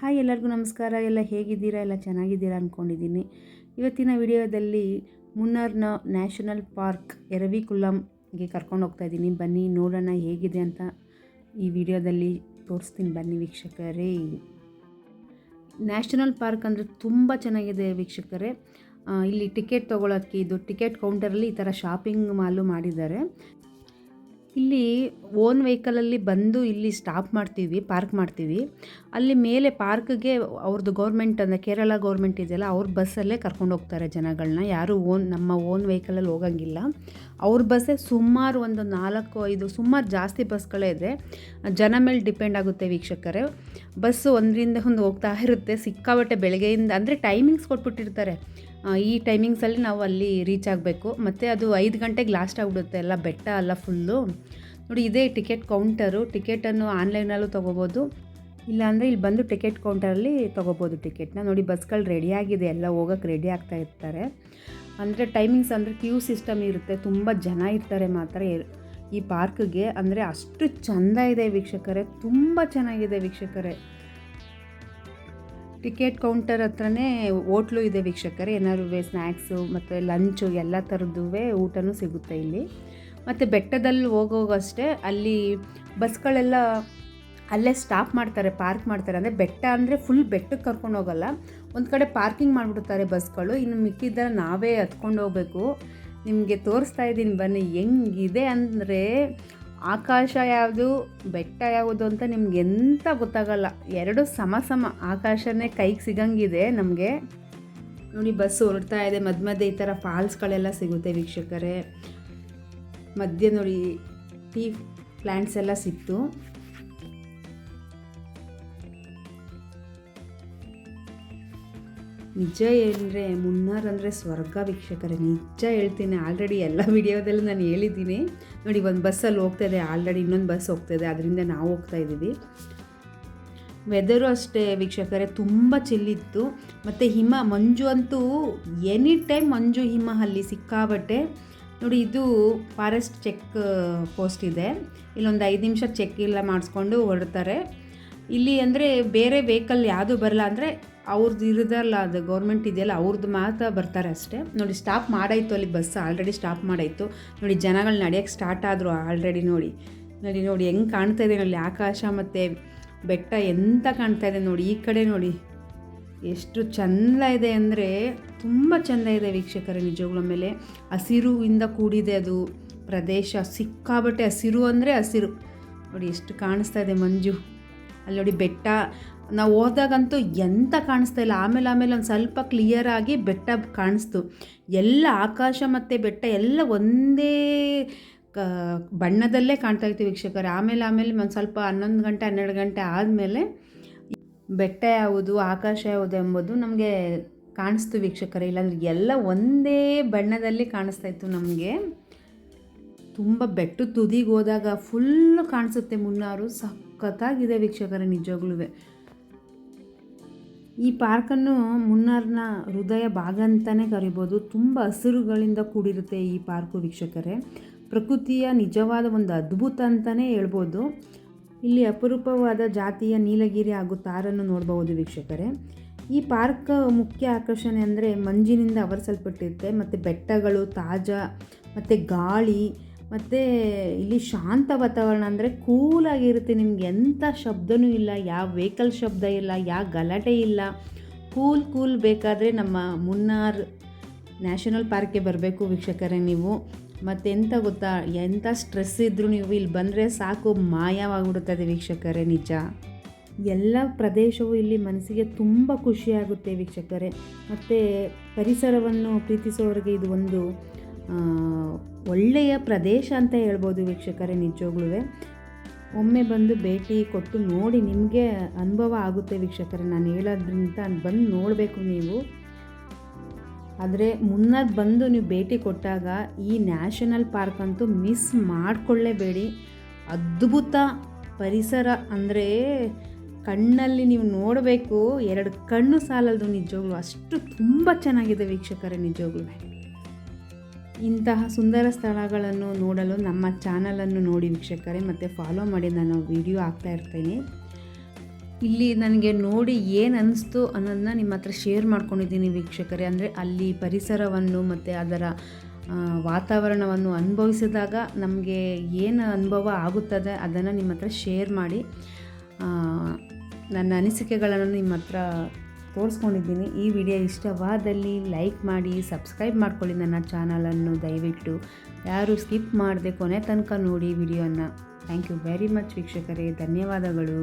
Hi ಎಲ್ಲರಿಗೂ ನಮಸ್ಕಾರ. ಎಲ್ಲ ಹೇಗಿದ್ದೀರಾ? ಎಲ್ಲ ಚೆನ್ನಾಗಿದ್ದೀರಾ ಅಂದ್ಕೊಂಡಿದ್ದೀನಿ. ಇವತ್ತಿನ ವಿಡಿಯೋದಲ್ಲಿ ಮುನ್ನಾರ್ನ ನ್ಯಾಷನಲ್ ಪಾರ್ಕ್ ಎರವಿಕುಲಂಗೆ ಕರ್ಕೊಂಡು ಹೋಗ್ತಾ ಇದ್ದೀನಿ. ಬನ್ನಿ ನೋಡೋಣ ಹೇಗಿದೆ ಅಂತ ಈ ವಿಡಿಯೋದಲ್ಲಿ ತೋರಿಸ್ತೀನಿ. ಬನ್ನಿ ವೀಕ್ಷಕರೇ. ನ್ಯಾಷನಲ್ ಪಾರ್ಕ್ ಅಂದರೆ ತುಂಬ ಚೆನ್ನಾಗಿದೆ ವೀಕ್ಷಕರೇ. ಇಲ್ಲಿ ಟಿಕೆಟ್ ತೊಗೊಳೋಕ್ಕೆ ಇದು ಟಿಕೆಟ್ ಕೌಂಟರಲ್ಲಿ ಈ ಥರ ಶಾಪಿಂಗ್ ಮಾಲು ಮಾಡಿದ್ದಾರೆ. ಇಲ್ಲಿ ಓನ್ ವೆಹಿಕಲಲ್ಲಿ ಬಂದು ಇಲ್ಲಿ ಸ್ಟಾಪ್ ಮಾಡ್ತೀವಿ, ಪಾರ್ಕ್ ಮಾಡ್ತೀವಿ. ಅಲ್ಲಿ ಮೇಲೆ ಪಾರ್ಕ್ಗೆ ಅವ್ರದ್ದು ಗೌರ್ಮೆಂಟ್ ಅಂದರೆ ಕೇರಳ ಗೌರ್ಮೆಂಟ್ ಇದೆಯಲ್ಲ, ಅವ್ರ ಬಸ್ಸಲ್ಲೇ ಕರ್ಕೊಂಡು ಹೋಗ್ತಾರೆ ಜನಗಳನ್ನ. ಯಾರು ನಮ್ಮ ಓನ್ ವೆಹಿಕಲಲ್ಲಿ ಹೋಗಂಗಿಲ್ಲ. ಅವ್ರ ಬಸ್ಸೇ ಸುಮಾರು ಒಂದು 4-5 ಸುಮಾರು ಜಾಸ್ತಿ ಬಸ್ಗಳೇ ಇದೆ. ಜನ ಮೇಲೆ ಡಿಪೆಂಡ್ ಆಗುತ್ತೆ ವೀಕ್ಷಕರೇ. ಬಸ್ಸು ಒಂದರಿಂದ ಒಂದು ಹೋಗ್ತಾ ಇರುತ್ತೆ. ಸಿಕ್ಕಾಬಟ್ಟೆ ಬೆಳಗ್ಗೆಯಿಂದ ಅಂದರೆ ಟೈಮಿಂಗ್ಸ್ ಕೊಟ್ಬಿಟ್ಟಿರ್ತಾರೆ. ಈ ಟೈಮಿಂಗ್ಸಲ್ಲಿ ನಾವು ಅಲ್ಲಿ ರೀಚ್ ಆಗಬೇಕು. ಮತ್ತು ಅದು 5 ಗಂಟೆಗೆ ಲಾಸ್ಟ್ ಆಗಿಬಿಡುತ್ತೆ. ಎಲ್ಲ ಬೆಟ್ಟ ಎಲ್ಲ ಫುಲ್ಲು. ನೋಡಿ, ಇದೇ ಟಿಕೆಟ್ ಕೌಂಟರು. ಟಿಕೆಟನ್ನು ಆನ್ಲೈನಲ್ಲೂ ತೊಗೋಬೋದು, ಇಲ್ಲಾಂದರೆ ಇಲ್ಲಿ ಬಂದು ಟಿಕೆಟ್ ಕೌಂಟರಲ್ಲಿ ತೊಗೋಬೋದು ಟಿಕೆಟ್ನ. ನೋಡಿ, ಬಸ್ಗಳು ರೆಡಿಯಾಗಿದೆ, ಎಲ್ಲ ಹೋಗೋಕ್ಕೆ ರೆಡಿ ಆಗ್ತಾ ಇರ್ತಾರೆ. ಅಂದರೆ ಟೈಮಿಂಗ್ಸ್ ಅಂದರೆ ಕ್ಯೂ ಸಿಸ್ಟಮ್ ಇರುತ್ತೆ. ತುಂಬ ಜನ ಇರ್ತಾರೆ ಮಾತ್ರ ಈ ಪಾರ್ಕ್ಗೆ. ಅಂದರೆ ಅಷ್ಟು ಚೆಂದ ಇದೆ ವೀಕ್ಷಕರೇ, ತುಂಬ ಚೆನ್ನಾಗಿದೆ ವೀಕ್ಷಕರೇ. ಟಿಕೆಟ್ ಕೌಂಟರ್ ಹತ್ರನೇ ಹೋಟ್ಲು ಇದೆ ವೀಕ್ಷಕರೇ. ಏನಾದ್ರು ಸ್ನ್ಯಾಕ್ಸು ಮತ್ತು ಲಂಚು ಎಲ್ಲ ಥರದ್ದು ಊಟನೂ ಸಿಗುತ್ತೆ ಇಲ್ಲಿ. ಮತ್ತು ಬೆಟ್ಟದಲ್ಲಿ ಹೋಗೋಗಷ್ಟೇ ಅಲ್ಲಿ ಬಸ್ಗಳೆಲ್ಲ ಅಲ್ಲೇ ಸ್ಟಾಪ್ ಮಾಡ್ತಾರೆ, ಪಾರ್ಕ್ ಮಾಡ್ತಾರೆ. ಅಂದರೆ ಬೆಟ್ಟ ಅಂದರೆ ಫುಲ್ ಬೆಟ್ಟಕ್ಕೆ ಕರ್ಕೊಂಡು ಹೋಗಲ್ಲ, ಒಂದು ಕಡೆ ಪಾರ್ಕಿಂಗ್ ಮಾಡಿಬಿಡ್ತಾರೆ ಬಸ್ಗಳು. ಇನ್ನು ಮಿಕ್ಕಿದ್ದರ ನಾವೇ ಹತ್ಕೊಂಡು ಹೋಗಬೇಕು. ನಿಮಗೆ ತೋರಿಸ್ತಾ ಇದ್ದೀನಿ ಬನ್ನಿ. ಹೆಂಗಿದೆ ಅಂದರೆ ಆಕಾಶ ಯಾವುದು ಬೆಟ್ಟ ಯಾವುದು ಅಂತ ನಿಮ್ಗೆ ಎಂತ ಗೊತ್ತಾಗಲ್ಲ. ಎರಡು ಸಮ ಆಕಾಶನೇ ಕೈಗೆ ಸಿಗಂಗಿದೆ ನಮಗೆ. ನೋಡಿ, ಬಸ್ ಹೊರಡ್ತಾ ಇದೆ. ಮಧ್ಯೆ ಈ ಥರ ಫಾಲ್ಸ್ಗಳೆಲ್ಲ ಸಿಗುತ್ತೆ ವೀಕ್ಷಕರೇ. ಮಧ್ಯೆ ನೋಡಿ ಟೀ ಪ್ಲ್ಯಾಂಟ್ಸ್ ಎಲ್ಲ ಸಿಕ್ತು. ನಿಜ ಹೇಳಿದ್ರೆ ಮುನ್ನಾರ್ ಅಂದರೆ ಸ್ವರ್ಗ ವೀಕ್ಷಕರೇ, ನಿಜ ಹೇಳ್ತೀನಿ. ಆಲ್ರೆಡಿ ಎಲ್ಲ ವಿಡಿಯೋದಲ್ಲೂ ನಾನು ಹೇಳಿದ್ದೀನಿ. ನೋಡಿ, ಒಂದು ಬಸ್ಸಲ್ಲಿ ಹೋಗ್ತಾಯಿದೆ, ಆಲ್ರೆಡಿ ಇನ್ನೊಂದು ಬಸ್ ಹೋಗ್ತಾಯಿದೆ, ಅದರಿಂದ ನಾವು ಹೋಗ್ತಾಯಿದ್ದೀವಿ. ವೆದರು ಅಷ್ಟೇ ವೀಕ್ಷಕರೇ, ತುಂಬ ಚಿಲ್ಲಿತ್ತು. ಮತ್ತು ಮಂಜು ಅಂತೂ ಎನಿ ಟೈಮ್ ಮಂಜು ಹಿಮ ಅಲ್ಲಿ ಸಿಕ್ಕಾಬಟ್ಟೆ. ನೋಡಿ, ಇದು ಫಾರೆಸ್ಟ್ ಚೆಕ್ ಪೋಸ್ಟ್ ಇದೆ. ಇಲ್ಲೊಂದು 5 ನಿಮಿಷ ಚೆಕ್ ಎಲ್ಲ ಮಾಡಿಸ್ಕೊಂಡು ಹೊರಡ್ತಾರೆ. ಇಲ್ಲಿ ಅಂದರೆ ಬೇರೆ ವೆಹಿಕಲ್ ಯಾವುದು ಬರಲ್ಲ. ಅಂದರೆ ಅವ್ರದ್ದು ಇರೋದಲ್ಲ, ಅದು ಗೌರ್ಮೆಂಟ್ ಇದೆಯಲ್ಲ, ಅವ್ರದ್ದು ಮಾತ್ರ ಬರ್ತಾರೆ ಅಷ್ಟೇ. ನೋಡಿ, ಸ್ಟಾಪ್ ಮಾಡಾಯಿತು ಅಲ್ಲಿ ಬಸ್, ಆಲ್ರೆಡಿ ಸ್ಟಾಪ್ ಮಾಡಾಯಿತು. ನೋಡಿ, ಜನಗಳು ನಡೆಯೋಕ್ಕೆ ಸ್ಟಾರ್ಟ್ ಆದರು ಆಲ್ರೆಡಿ. ನೋಡಿ ಹೆಂಗೆ ಕಾಣ್ತಾ ಇದೆ ನೋಡಿ ಆಕಾಶ ಮತ್ತು ಬೆಟ್ಟ ಎಂತ ಕಾಣ್ತಾ ಇದೆ ನೋಡಿ. ಈ ಕಡೆ ನೋಡಿ ಎಷ್ಟು ಚೆಂದ ಇದೆ ಅಂದರೆ ತುಂಬ ಚೆಂದ ಇದೆ ವೀಕ್ಷಕರೇ ನಿಜವಾಗ್ಲೂ. ಮೇಲೆ ಹಸಿರುವಿಂದ ಕೂಡಿದೆ ಅದು ಪ್ರದೇಶ, ಸಿಕ್ಕಾಬಟ್ಟೆ ಹಸಿರು ಅಂದರೆ ಹಸಿರು. ನೋಡಿ ಎಷ್ಟು ಕಾಣಿಸ್ತಾ ಇದೆ ಮಂಜು. ಅಲ್ಲಿ ನೋಡಿ ಬೆಟ್ಟ, ನಾವು ಹೋದಾಗಂತೂ ಎಂತ ಕಾಣಿಸ್ತಾ ಇಲ್ಲ. ಆಮೇಲೆ ಒಂದು ಸ್ವಲ್ಪ ಕ್ಲಿಯರಾಗಿ ಬೆಟ್ಟ ಕಾಣಿಸ್ತು. ಎಲ್ಲ ಆಕಾಶ ಮತ್ತು ಬೆಟ್ಟ ಎಲ್ಲ ಒಂದೇ ಬಣ್ಣದಲ್ಲೇ ಕಾಣ್ತಾ ಇತ್ತು ವೀಕ್ಷಕರೇ. ಆಮೇಲೆ ಒಂದು ಸ್ವಲ್ಪ 11 ಗಂಟೆ 12 ಗಂಟೆ ಆದಮೇಲೆ ಬೆಟ್ಟ ಯಾವುದು ಆಕಾಶ ಯಾವುದು ಎಂಬುದು ನಮಗೆ ಕಾಣಿಸ್ತು ವೀಕ್ಷಕರೇ. ಇಲ್ಲಾಂದ್ರೆ ಎಲ್ಲ ಒಂದೇ ಬಣ್ಣದಲ್ಲಿ ಕಾಣಿಸ್ತಾ ಇತ್ತು ನಮಗೆ. ತುಂಬ ಬೆಟ್ಟ ತುದಿಗೆ ಹೋದಾಗ ಫುಲ್ಲು ಕಾಣಿಸುತ್ತೆ ಮುನ್ನಾರು. ಸಖತ್ತಾಗಿದೆ ವೀಕ್ಷಕರೇ ನಿಜವಾಗ್ಲೂ. ಈ ಪಾರ್ಕನ್ನು ಮುನ್ನಾರ್ನ ಹೃದಯ ಭಾಗ ಅಂತಲೇ ಕರಿಬೋದು. ತುಂಬ ಹಸಿರುಗಳಿಂದ ಕೂಡಿರುತ್ತೆ ಈ ಪಾರ್ಕು ವೀಕ್ಷಕರೇ. ಪ್ರಕೃತಿಯ ನಿಜವಾದ ಒಂದು ಅದ್ಭುತ ಅಂತಲೇ ಹೇಳ್ಬೋದು. ಇಲ್ಲಿ ಅಪರೂಪವಾದ ಜಾತಿಯ ನೀಲಗಿರಿ ಹಾಗೂ ತಾರನ್ನು ನೋಡಬಹುದು ವೀಕ್ಷಕರೇ. ಈ ಪಾರ್ಕ್ ಮುಖ್ಯ ಆಕರ್ಷಣೆ ಅಂದರೆ ಮಂಜಿನಿಂದ ಆವರಿಸಲ್ಪಟ್ಟಿರುತ್ತೆ. ಮತ್ತು ಬೆಟ್ಟಗಳು, ತಾಜಾ ಮತ್ತು ಗಾಳಿ, ಮತ್ತು ಇಲ್ಲಿ ಶಾಂತ ವಾತಾವರಣ. ಅಂದರೆ ಕೂಲಾಗಿರುತ್ತೆ. ನಿಮ್ಗೆ ಎಂಥ ಶಬ್ದನೂ ಇಲ್ಲ, ಯಾವ ವೆಹಿಕಲ್ ಶಬ್ದ ಇಲ್ಲ, ಯಾವ ಗಲಾಟೆ ಇಲ್ಲ. ಕೂಲ್ ಬೇಕಾದರೆ ನಮ್ಮ ಮುನ್ನಾರ್ ನ್ಯಾಷನಲ್ ಪಾರ್ಕ್ಗೆ ಬರಬೇಕು ವೀಕ್ಷಕರೇ ನೀವು. ಮತ್ತೆಂತ ಗೊತ್ತಾ, ಎಂಥ ಸ್ಟ್ರೆಸ್ ಇದ್ದರೂ ನೀವು ಇಲ್ಲಿ ಬಂದರೆ ಸಾಕು, ಮಾಯವಾಗಿಬಿಡುತ್ತದೆ ವೀಕ್ಷಕರೇ ನಿಜ. ಎಲ್ಲ ಪ್ರದೇಶವು ಇಲ್ಲಿ ಮನಸ್ಸಿಗೆ ತುಂಬ ಖುಷಿಯಾಗುತ್ತೆ ವೀಕ್ಷಕರೇ. ಮತ್ತು ಪರಿಸರವನ್ನು ಪ್ರೀತಿಸೋರಿಗೆ ಇದು ಒಂದು ಒಳ್ಳೆಯ ಪ್ರದೇಶ ಅಂತ ಹೇಳ್ಬೋದು ವೀಕ್ಷಕರೇ ನಿಜವಾಗ್ಲೂ. ಒಮ್ಮೆ ಬಂದು ಭೇಟಿ ಕೊಟ್ಟು ನೋಡಿ, ನಿಮಗೆ ಅನುಭವ ಆಗುತ್ತೆ ವೀಕ್ಷಕರೇ. ನಾನು ಹೇಳೋದ್ರಿಂದ ಬಂದು ನೋಡಬೇಕು ನೀವು. ಆದರೆ ಮುನ್ನಾರ್ ಬಂದು ನೀವು ಭೇಟಿ ಕೊಟ್ಟಾಗ ಈ ನ್ಯಾಷನಲ್ ಪಾರ್ಕ್ ಅಂತೂ ಮಿಸ್ ಮಾಡಿಕೊಳ್ಳೇಬೇಡಿ. ಅದ್ಭುತ ಪರಿಸರ ಅಂದರೆ ಕಣ್ಣಲ್ಲಿ ನೀವು ನೋಡಬೇಕು, 2 ಕಣ್ಣು ಸಾಲದು ನಿಜವಾಗ್ಲೂ. ಅಷ್ಟು ತುಂಬ ಚೆನ್ನಾಗಿದೆ ವೀಕ್ಷಕರೇ ನಿಜವಾಗ್ಲೂ. ಇಂತಹ ಸುಂದರ ಸ್ಥಳಗಳನ್ನು ನೋಡಲು ನಮ್ಮ ಚಾನಲನ್ನು ನೋಡಿ ವೀಕ್ಷಕರೇ, ಮತ್ತು ಫಾಲೋ ಮಾಡಿ. ನಾನು ವಿಡಿಯೋ ಹಾಕ್ತಾ ಇರ್ತೀನಿ. ಇಲ್ಲಿ ನನಗೆ ನೋಡಿ ಏನು ಅನ್ನಿಸ್ತು ಅನ್ನೋದನ್ನ ನಿಮ್ಮ ಹತ್ರ ಶೇರ್ ಮಾಡ್ಕೊಂಡಿದ್ದೀನಿ ವೀಕ್ಷಕರೇ. ಅಂದರೆ ಅಲ್ಲಿ ಪರಿಸರವನ್ನು ಮತ್ತು ಅದರ ವಾತಾವರಣವನ್ನು ಅನುಭವಿಸಿದಾಗ ನಮಗೆ ಏನು ಅನುಭವ ಆಗುತ್ತದೆ ಅದನ್ನು ನಿಮ್ಮ ಹತ್ರ ಶೇರ್ ಮಾಡಿ ನನ್ನ ಅನಿಸಿಕೆಗಳನ್ನು ನಿಮ್ಮ ಹತ್ರ ತೋರಿಸ್ಕೊಂಡಿದ್ದೀನಿ. ಈ ವಿಡಿಯೋ ಇಷ್ಟವಾದಲ್ಲಿ ಲೈಕ್ ಮಾಡಿ, ಸಬ್ಸ್ಕ್ರೈಬ್ ಮಾಡ್ಕೊಳ್ಳಿ ನನ್ನ ಚಾನಲನ್ನು ದಯವಿಟ್ಟು. ಯಾರು ಸ್ಕಿಪ್ ಮಾಡದೆ ಕೊನೆ ತನಕ ನೋಡಿ ವಿಡಿಯೋನ. ಥ್ಯಾಂಕ್ ಯು ವೆರಿ ಮಚ್ ವೀಕ್ಷಕರೇ, ಧನ್ಯವಾದಗಳು.